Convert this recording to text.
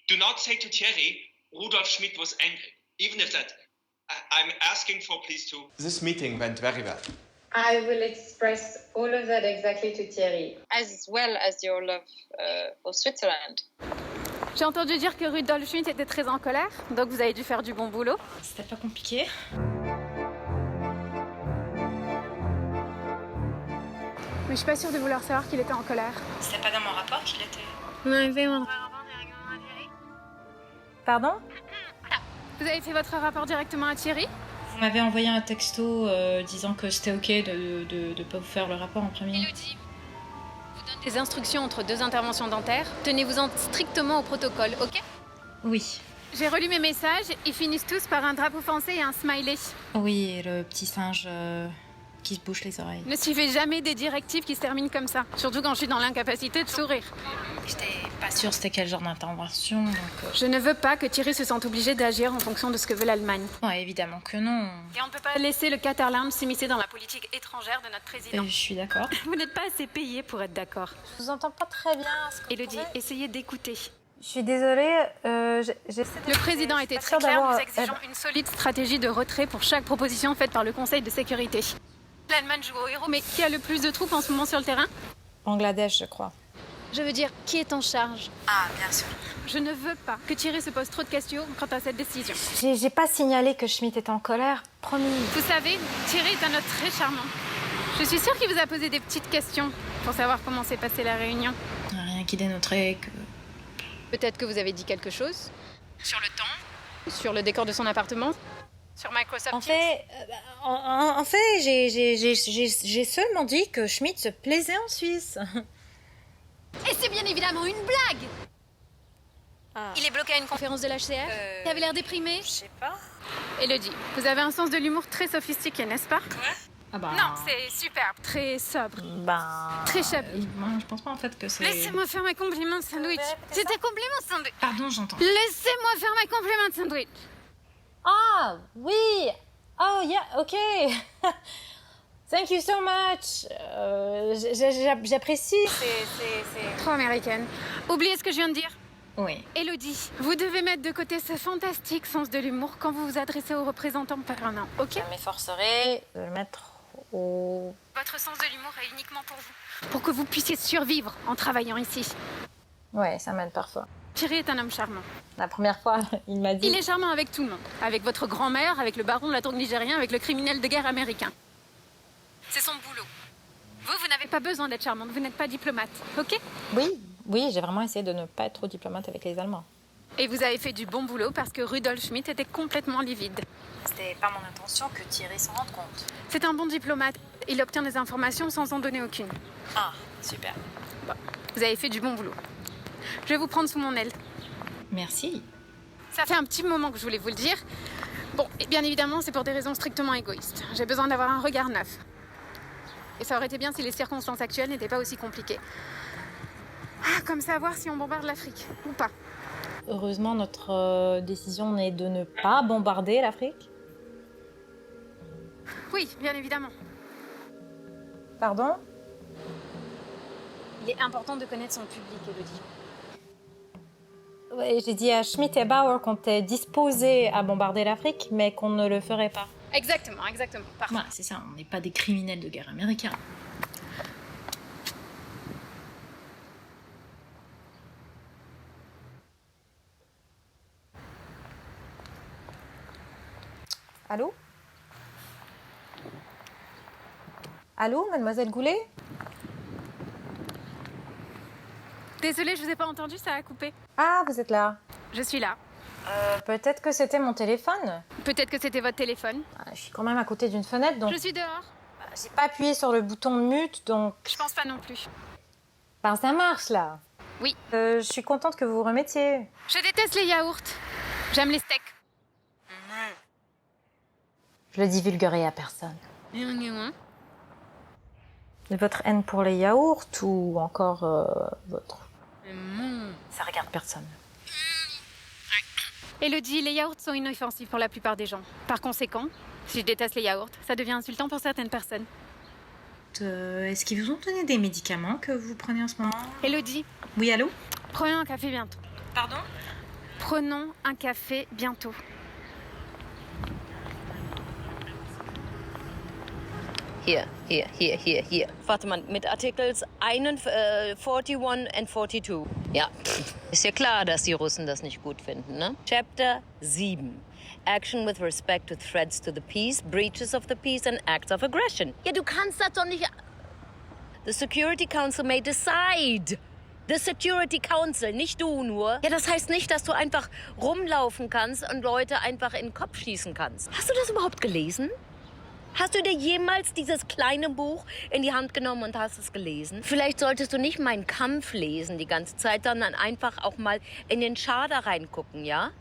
Do not say to Thierry, Rudolf Schmidt was angry. Even if that, I'm asking for please to... This meeting went very well. I will express all of that exactly to Thierry. As well as your love for Switzerland. J'ai entendu dire que Rudolf Schmidt était très en colère, donc vous avez dû faire du bon boulot. C'était pas compliqué. Mais je suis pas sûre de vouloir savoir qu'il était en colère. C'était pas dans mon rapport qu'il était. Vous avez fait votre rapport directement à Thierry? Pardon? Vous avez fait votre rapport directement à Thierry? Vous m'avez envoyé un texto disant que c'était ok de pas vous faire le rapport en premier. Elodie, vous donne des instructions entre 2 interventions dentaires. Tenez-vous-en strictement au protocole, ok? Oui. J'ai relu mes messages, ils finissent tous par un drapeau français et un smiley. Oui, et le petit singe qui se bouche les oreilles. Ne suivez jamais des directives qui se terminent comme ça, surtout quand je suis dans l'incapacité de sourire. J'étais pas sûre c'était quel genre d'intervention, donc... Je ne veux pas que Thierry se sente obligé d'agir en fonction de ce que veut l'Allemagne. Ouais, évidemment que non. Et on ne peut pas laisser le Caterland s'immiscer dans la politique étrangère de notre président. Je suis d'accord. Vous n'êtes pas assez payé pour être d'accord. Je vous entends pas très bien. Elodie, essayez d'écouter. Je suis désolée, j'essaie de... Le président était très clair, nous exigeons une solide stratégie de retrait pour chaque proposition faite par le Conseil de sécurité. L'Allemagne joue au héros, mais qui a le plus de troupes en ce moment sur le terrain? Bangladesh, je crois. Je veux dire, qui est en charge? Ah, bien sûr. Je ne veux pas que Thierry se pose trop de questions quant à cette décision. J'ai pas signalé que Schmidt était en colère, promis. Vous savez, Thierry est un homme très charmant. Je suis sûre qu'il vous a posé des petites questions pour savoir comment s'est passée la réunion. Rien qui dénoterait que... Peut-être que vous avez dit quelque chose sur le temps, sur le décor de son appartement, sur Microsoft En Teams. fait, j'ai seulement dit que Schmidt se plaisait en Suisse. Et c'est bien évidemment une blague. Ah. Il est bloqué à une conférence de l'HCR. Il avait l'air déprimé. Je sais pas. Elodie, vous avez un sens de l'humour très sophistiqué, n'est-ce pas? Ah bah... Non, c'est superbe, très sobre, Ben... très chable. Moi, je pense pas en fait que c'est... Laissez-moi faire mes compliments de sandwich. C'est un compliment de sandwich. Pardon, j'entends. Laissez-moi faire mes compliments de sandwich. Ah, oui. Oh, yeah, ok. Thank you so much. J'apprécie. C'est... Trop américaine. Oubliez ce que je viens de dire. Oui. Elodie, vous devez mettre de côté ce fantastique sens de l'humour quand vous vous adressez aux représentants permanents, ok? Je m'efforcerai de le mettre au... Votre sens de l'humour est uniquement pour vous. Pour que vous puissiez survivre en travaillant ici. Ouais, ça m'aide parfois. Thierry est un homme charmant. La première fois, il m'a dit... Il est charmant avec tout le monde. Avec votre grand-mère, avec le baron de la tour nigérien, avec le criminel de guerre américain. C'est son boulot. Vous n'avez pas besoin d'être charmante, vous n'êtes pas diplomate, ok? Oui, j'ai vraiment essayé de ne pas être trop diplomate avec les Allemands. Et vous avez fait du bon boulot parce que Rudolf Schmidt était complètement livide. C'était pas mon intention que Thierry s'en rende compte. C'est un bon diplomate. Il obtient des informations sans en donner aucune. Ah, super. Bon, vous avez fait du bon boulot. Je vais vous prendre sous mon aile. Merci. Ça fait un petit moment que je voulais vous le dire. Bon, et bien évidemment, c'est pour des raisons strictement égoïstes. J'ai besoin d'avoir un regard neuf. Et ça aurait été bien si les circonstances actuelles n'étaient pas aussi compliquées. Ah, comme savoir si on bombarde l'Afrique ou pas. Heureusement, notre décision n'est de ne pas bombarder l'Afrique. Oui, bien évidemment. Pardon? Il est important de connaître son public, Elodie. Ouais, j'ai dit à Schmidt et Bauer qu'on était disposés à bombarder l'Afrique, mais qu'on ne le ferait pas. Exactement. Parfait. Voilà, c'est ça, on n'est pas des criminels de guerre américains. Allô? Allô, mademoiselle Goulet? Désolée, je vous ai pas entendu, ça a coupé. Ah, vous êtes là. Je suis là. Peut-être que c'était mon téléphone. Peut-être que c'était votre téléphone. Je suis quand même à côté d'une fenêtre, donc... Je suis dehors. J'ai pas appuyé sur le bouton mute, donc... Je pense pas non plus. Ben, ça marche, là. Oui. Je suis contente que vous vous remettiez. Je déteste les yaourts. J'aime les steaks. Je le divulguerai à personne. Votre haine pour les yaourts ou encore votre... Ça regarde personne. Elodie, les yaourts sont inoffensifs pour la plupart des gens. Par conséquent, si je déteste les yaourts, ça devient insultant pour certaines personnes. Est-ce qu'ils vous ont donné des médicaments que vous prenez en ce moment? Elodie, Oui, allô? prenez un café bientôt. Pardon? Prenons un café bientôt. Hier. Warte mal, mit Artikels 41 and 42. Ja, ist ja klar, dass die Russen das nicht gut finden, ne? Chapter 7. Action with respect to threats to the peace, breaches of the peace and acts of aggression. Ja, du kannst das doch nicht... The Security Council may decide. The Security Council, nicht du nur. Ja, das heißt nicht, dass du einfach rumlaufen kannst und Leute einfach in den Kopf schießen kannst. Hast du das überhaupt gelesen? Hast du dir jemals dieses kleine Buch in die Hand genommen und hast es gelesen? Vielleicht solltest du nicht Mein Kampf lesen die ganze Zeit, sondern einfach auch mal in den Charter reingucken, ja?